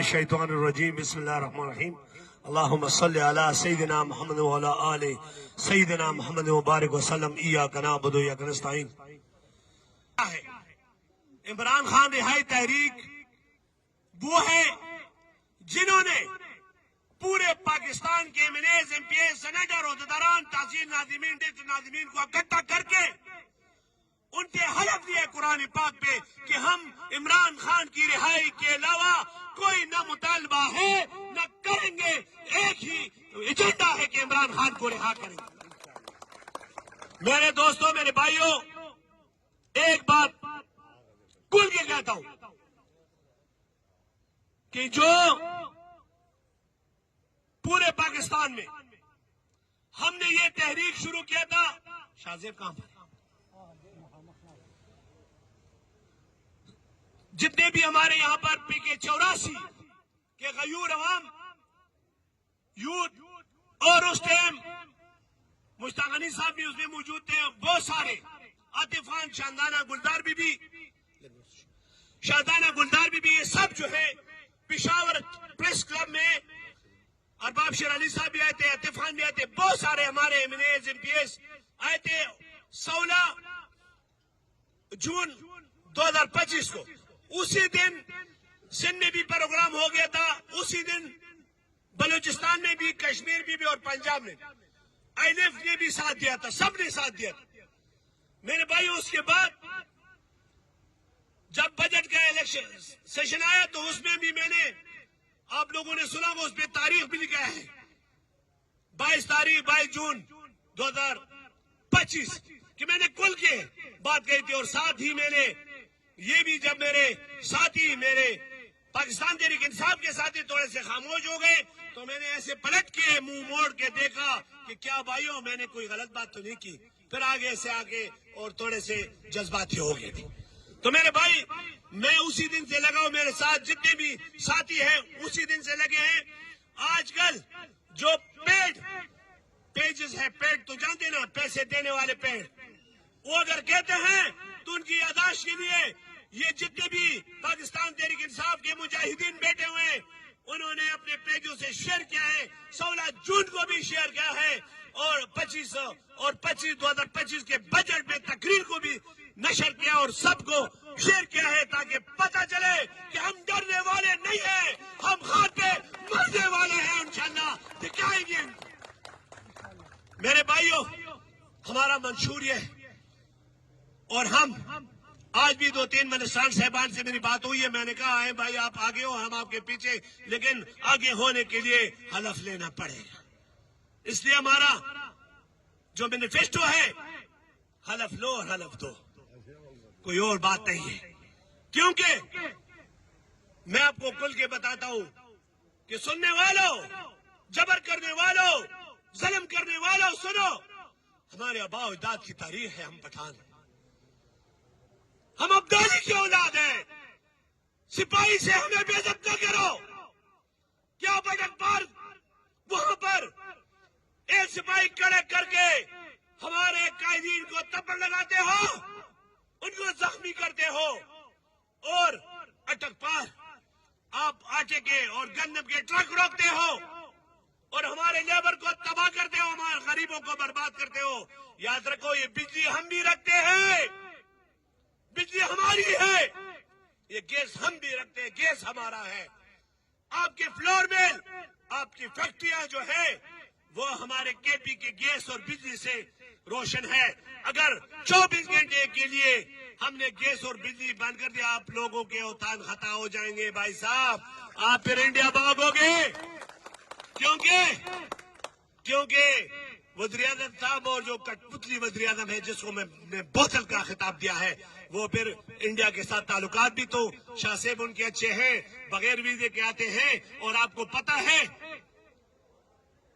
الشیطان الرجیم بسم اللہ الرحمن الرحیم اللہم صلی علی سیدنا محمد وعلی آل سیدنا محمد مبارک وسلم ایاک نعبد و ایاک نستعین۔ عمران خان رہائی تحریک وہ ہے جنہوں نے پورے پاکستان کے MNAs MPs سینیٹر عہدیداران تحصیل ناظمین ڈسٹرکٹ ناظمین کو اکٹھا کر کے ان کے حلف لیا قرآن پاک پہ کہ ہم عمران خان کی رہائی کے علاوہ کوئی نہ مطالبہ ہے نہ کریں گے، ایک ہی ایجنڈا ہے کہ عمران خان کو رہا کریں گے۔ میرے دوستوں، میرے بھائیوں، ایک بات کھل کے کہتا ہوں کہ جو پورے پاکستان میں ہم نے یہ تحریک شروع کیا تھا، شاہ زیب کہاں پر؟ جتنے بھی ہمارے یہاں پر PK 84 کے غیور عوام یوتھ اور اس ٹائم مشتاق غنی صاحب بھی اس میں موجود تھے، بہت سارے عاطف خان، شاندانہ گلدار بی یہ سب جو ہے پشاور پریس کلب میں ارباب شیر علی صاحب بھی آئے تھے، عاطف خان بھی آئے تھے، بہت سارے ہمارے MNAs MPs آئے تھے۔ 16 جون 2025 کو اسی دن سندھ میں بھی پروگرام ہو گیا تھا، اسی دن بلوچستان میں بھی، کشمیر میں بھی اور پنجاب میں INF نے بھی ساتھ دیا تھا، سب نے ساتھ دیا تھا۔ میرے بھائی، اس کے بعد جب بجٹ کا الیکشن سیشن آیا تو اس میں بھی میں نے، آپ لوگوں نے سنا، وہ اس پہ تاریخ بھی لکھا ہے 22 جون 2025 کہ میں نے کل کے بات کہی تھی۔ اور ساتھ ہی میں نے یہ بھی، جب میرے ساتھی، میرے پاکستان تحریک انصاف کے ساتھی تھوڑے سے خاموش ہو گئے تو میں نے ایسے پلٹ کے منہ موڑ کے دیکھا کہ کیا بھائیوں میں نے کوئی غلط بات تو نہیں کی، پھر آگے سے آگے اور تھوڑے سے جذباتی ہو گئے تھے۔ تو میرے بھائی، میں اسی دن سے لگا ہوں، میرے ساتھ جتنے بھی ساتھی ہیں اسی دن سے لگے ہیں۔ آج کل جو پیجز ہے، پیڈ تو جانتے نا، پیسے دینے والے پیڈ، وہ اگر کہتے ہیں تو ان کی یاداشت کے لیے یہ جتنے بھی پاکستان تحریک انصاف کے مجاہدین بیٹھے ہوئے ہیں انہوں نے اپنے پیجوں سے شیئر کیا ہے، 16 جون کو بھی شیئر کیا ہے، اور 2025 کے بجٹ میں تقریر کو بھی نشر کیا اور سب کو شیئر کیا ہے، تاکہ پتہ چلے کہ ہم ڈرنے والے نہیں ہیں، ہم خان پہ مرنے والے ہیں، انشاءاللہ دکھائیں گے۔ میرے بھائیوں، ہمارا منشور یہ ہے، اور ہم آج بھی 2-3 منسٹران صاحبان سے میری بات ہوئی ہے، میں نے کہا ہے بھائی آپ آگے ہو، ہم آپ کے پیچھے، لیکن آگے ہونے کے لیے حلف لینا پڑے گا۔ اس لیے ہمارا جو مینیفیسٹو ہے، حلف لو اور حلف دو، کوئی اور بات نہیں ہے۔ کیونکہ میں آپ کو کھل کے بتاتا ہوں کہ سننے والوں، جبر کرنے والوں، ظلم کرنے والوں، سنو، ہمارے آباء و اجداد کی تاریخ ہے، ہم پٹھان ہیں، ہم عبدالی کی اولاد ہیں، سپاہی سے ہمیں بے عزت نہ کرو۔ کیا بٹن پر وہاں پر ایک سپاہی کھڑے کر کے ہمارے قائدین کو تپڑ لگاتے ہو، ان کو زخمی کرتے ہو، اور اٹک پار آپ آٹے کے اور گندم کے ٹرک روکتے ہو اور ہمارے لیبر کو تباہ کرتے ہو، ہمارے غریبوں کو برباد کرتے ہو۔ یاد رکھو، یہ بجلی ہم بھی رکھتے ہیں، بجلی ہماری ہے، یہ گیس ہم بھی رکھتے ہیں، گیس ہمارا ہے۔ آپ کے فلور مل، آپ کی فیکٹریاں جو ہے وہ ہمارے KP کے گیس اور بجلی سے روشن ہے۔ اگر 24 گھنٹے کے لیے ہم نے گیس اور بجلی بند کر دیا، آپ لوگوں کے اوتان خطا ہو جائیں گے بھائی صاحب، آپ پھر انڈیا بھاگو گے، کیونکہ وزیر اعظم صاحب اور جو کٹپتلی وزیر اعظم ہے جس کو میں نے بوتل کا خطاب دیا ہے، وہ پھر انڈیا کے ساتھ تعلقات بھی تو شاہ صاحب ان کے اچھے ہیں، بغیر ویزے کے آتے ہیں، اور آپ کو پتا ہے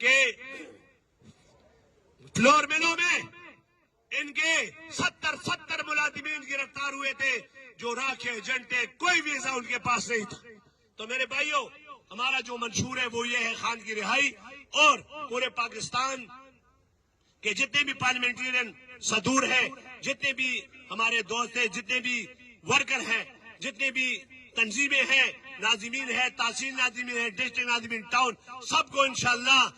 کہ فلور ملوں میں ان کے 70 ملازمین گرفتار ہوئے تھے جو راکھ ایجنٹ تھے، کوئی ویزا ان کے پاس نہیں تھا۔ تو میرے بھائیوں، ہمارا جو منشور ہے وہ یہ ہے، خان کی رہائی، اور پورے پاکستان کہ جتنے بھی پارلیمنٹرین صدور ہیں، جتنے بھی ہمارے دوست ہیں، جتنے بھی ورکر ہیں، جتنے بھی تنظیمیں ہیں، ناظمین ہے، تحصیل ناظمین ہے، ڈسٹرکٹ ناظمین ٹاؤن، سب کو انشاءاللہ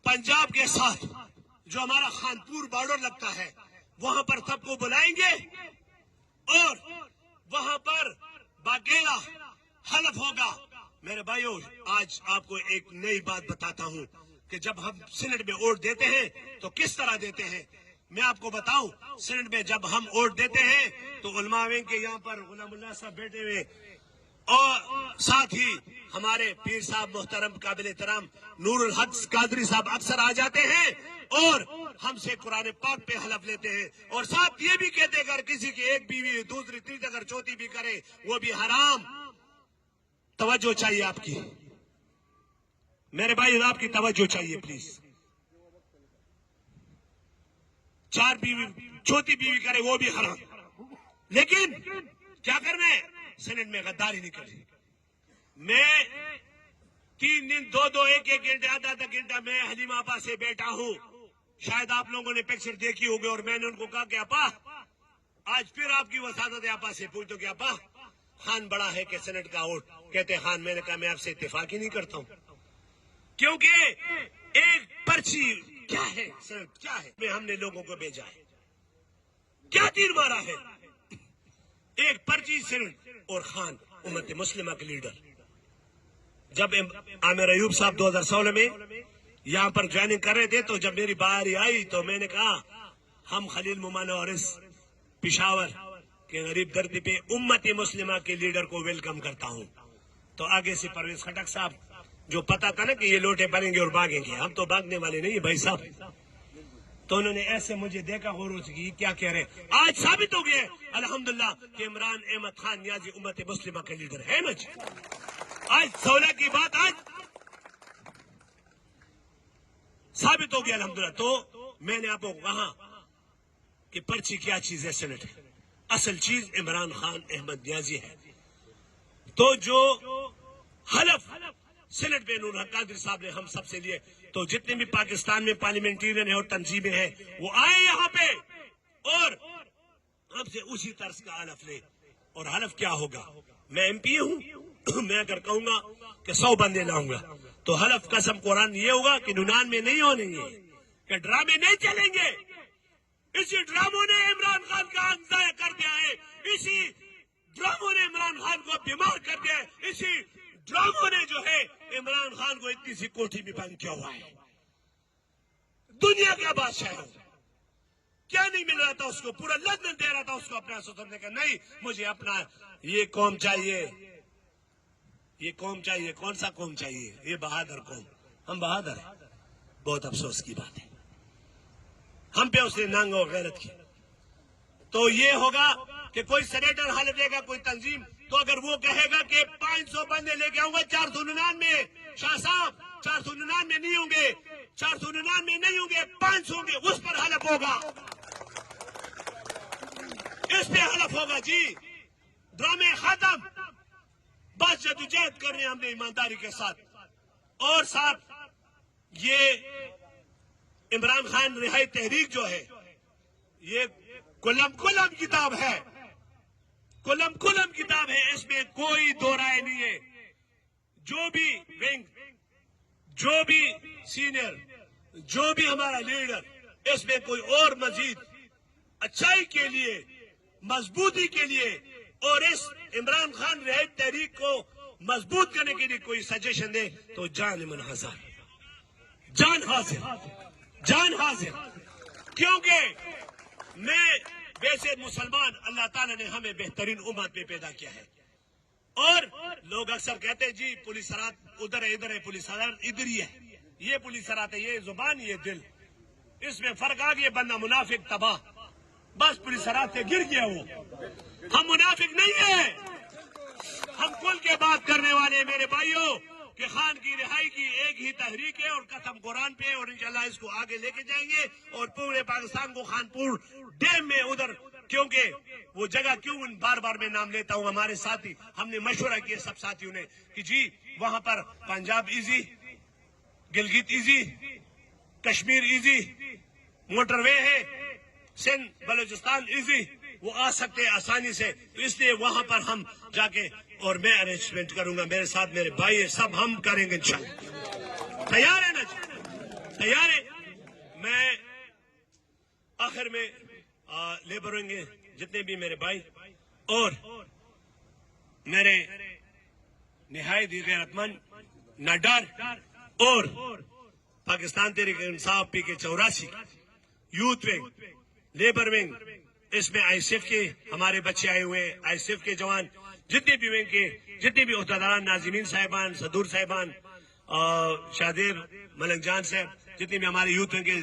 پنجاب کے ساتھ جو ہمارا خانپور بارڈر لگتا ہے وہاں پر سب کو بلائیں گے اور وہاں پر باقاعدہ حلف ہوگا۔ میرے بھائیوں، آج آپ کو ایک نئی بات بتاتا ہوں کہ جب ہم سینٹ میں ووٹ دیتے ہیں تو کس طرح دیتے ہیں۔ میں آپ کو بتاؤں، سینٹ میں جب ہم ووٹ دیتے ہیں تو علماء ونگ کے یہاں پر غلام اللہ صاحب بیٹھے ہوئے اور ساتھ ہی ہمارے پیر صاحب محترم قابل احترام نور الحق قادری صاحب اکثر آ جاتے ہیں اور ہم سے قرآن پاک پہ حلف لیتے ہیں اور ساتھ یہ بھی کہتے ہیں اگر کسی کی ایک بیوی دوسری تیسری اگر چوتھی بھی کرے وہ بھی حرام۔ توجہ چاہیے آپ کی میرے بھائی، آپ کی توجہ چاہیے پلیز۔ چار بیوی چوتھی بیوی کرے وہ بھی حرام، لیکن کیا کرنا ہے؟ سینٹ میں غداری نہیں کرنی۔ میں 3 دن 2 ایک گھنٹے آدھا گھنٹہ میں حلیمہ آپا سے بیٹھا ہوں، شاید آپ لوگوں نے پکچر دیکھی ہوگی، اور میں نے ان کو کہا کہ آپا آج پھر آپ کی وساطت ہے، آپا سے پوچھ دو کہ آپا خان بڑا ہے کہ سینٹ کا ووٹ؟ کہتے خان۔ میں نے کہا میں آپ سے اتفاق ہی نہیں کرتا ہوں، کیونکہ ایک پرچی کیا ہے، سینٹ کیا ہے، میں ہم نے لوگوں کو بھیجا ہے، کیا تیر مارا ہے؟ ایک پرچی سینٹ اور خان امت مسلمہ کے لیڈر۔ جب عامر ایوب صاحب 2016 میں یہاں پر جوائننگ کر رہے تھے تو جب میری باری آئی تو میں نے کہا ہم خلیل ممانع اور اس پشاور کے غریب دردی پہ امت مسلمہ کے لیڈر کو ویلکم کرتا ہوں۔ تو آگے سے پرویز خٹک صاحب جو پتا تھا نا کہ یہ لوٹے بنیں گے اور بھاگیں گے، ہم تو بھاگنے والے نہیں بھائی صاحب، تو انہوں نے ایسے مجھے دیکھا غور سے کہ کیا کہہ رہے ہیں۔ آج ثابت ہو گیا الحمدللہ کہ عمران احمد خان نیازی امت مسلمہ کے لیڈر ہے نا جی۔ آج 16 کی بات آج ثابت ہو گیا الحمدللہ۔ تو میں نے آپ کو کہا کہ پرچی کیا چیز ہے، سینٹ ہے، اصل چیز عمران خان احمد نیازی ہے۔ تو جو حلف سینٹ پہ نور الحق قادری صاحب نے ہم سب سے لیے، تو جتنے بھی پاکستان میں پارلیمنٹیرین ہیں اور تنظیمیں ہیں وہ آئے یہاں پہ اور ہم سے اسی طرز کا حلف لے۔ اور حلف کیا ہوگا؟ میں ایم پی ہوں، میں اگر کہوں گا کہ 100 بندے لاؤں گا تو حلف قسم قرآن یہ ہوگا کہ نونان میں نہیں ہونے گے، کہ ڈرامے نہیں چلیں گے۔ اسی ڈراموں نے عمران خان کا آنکھ ضائع کر دیا ہے، اسی ڈراموں نے عمران خان کو بیمار کر دیا ہے، اسی ڈراموں نے جو ہے عمران خان کو اتنی سی کوٹھی میں بند کیا ہوا ہے۔ دنیا کا بادشاہ ہے، کیا نہیں مل رہا تھا اس کو؟ پورا لندن دے رہا تھا اس کو اپنا سوچنے کا، نہیں مجھے اپنا یہ قوم چاہیے، یہ قوم چاہیے۔ کون سا قوم چاہیے؟ یہ بہادر قوم، ہم بہادر ہیں۔ بہت افسوس کی بات ہے ہم پہ اس نے ننگ و غیرت کی۔ تو یہ ہوگا کہ کوئی سینیٹر حلف دے گا، کوئی تنظیم، تو اگر وہ کہے گا کہ 500 بندے لے کے آؤں گا 499 شاہ صاحب 499 نہیں ہوں گے، 499 نہیں ہوں گے، 500 ہوں گے، اس پر حلف ہوگا، اس پہ حلف ہوگا جی۔ ڈرامے ختم، بس جدوجہد کر رہے ہیں ہم نے ایمانداری کے ساتھ، اور ساتھ یہ عمران خان رہائی تحریک جو ہے یہ کلم کتاب ہے، کلم کتاب ہے، اس میں کوئی دو رائے نہیں ہے۔ جو بھی ونگ، جو بھی سینئر، جو بھی ہمارا لیڈر، اس میں کوئی اور مزید اچھائی کے لیے، مضبوطی کے لیے اور اس عمران خان رہائی تحریک کو مضبوط کرنے کے لیے کوئی سجیشن دے تو جان من حاضر، جان حاضر، کیونکہ میں ویسے مسلمان، اللہ تعالیٰ نے ہمیں بہترین امت میں پیدا کیا ہے، اور لوگ اکثر کہتے ہیں جی پولیس سرات ادھر ہے، ادھر ہے، پولیس سرات ادھر ہی ہے، یہ پولیس سرات ہے، یہ زبان یہ دل، اس میں فرق آ گیا، بندہ منافق تباہ، بس پولیس سرات سے گر گیا وہ۔ ہم منافق نہیں ہیں، ہم کل کے بات کرنے والے میرے بھائیوں کہ خان کی رہائی کی ایک ہی تحریک ہے اور قسم قرآن پہ، اور انشاءاللہ اس کو آگے لے کے جائیں گے اور پورے پاکستان کو خانپور ڈیم میں ادھر، کیونکہ وہ جگہ کیوں بار بار میں نام لیتا ہوں، ہمارے ساتھی ہم نے مشورہ کیا سب ساتھیوں نے کہ جی وہاں پر Punjab easy, Gilgit easy, Kashmir easy, motorway ہے، سندھ بلوچستان ایزی، وہ آ سکتے آسانی سے، تو اس لیے وہاں پر ہم جا کے اور میں ارینجمنٹ کروں گا، میرے ساتھ میرے بھائی ہیں، سب ہم کریں گے انشاءاللہ۔ تیار ہے نا جی؟ تیار ہے؟ میں آخر میں لیبر ونگ کے جتنے بھی میرے بھائی اور میرے نہایت ہی غیرت مند نڈر اور پاکستان تحریک انصاف پی کے 84 یوتھ ونگ، لیبر ونگ، اس میں آئی ایف کے ہمارے بچے آئے ہوئے ہیں، آئی ایف کے جوان، جتنے بھی ونگ کے جتنے بھی عہدیداران، ناظمین صاحبان، صدور صاحبان، شادیر ملک جان صاحب، جتنے بھی ہمارے یوتھ ونگ کے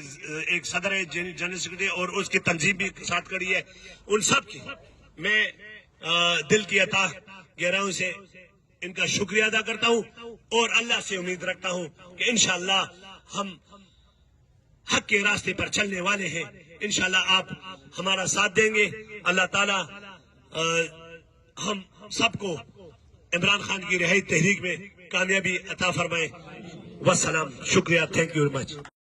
ایک صدر ہے، جنرل سیکرٹری اور اس کی تنظیم بھی ساتھ کھڑی ہے، ان سب کی میں دل کی عطا گہراؤں سے ان کا شکریہ ادا کرتا ہوں اور اللہ سے امید رکھتا ہوں کہ انشاءاللہ ہم حق کے راستے پر چلنے والے ہیں، انشاءاللہ آپ ہمارا ساتھ دیں گے۔ اللہ تعالی ہم سب کو عمران خان کی رہائی تحریک میں کامیابی عطا فرمائے۔ والسلام، شکریہ، تھینک یو ویری مچ۔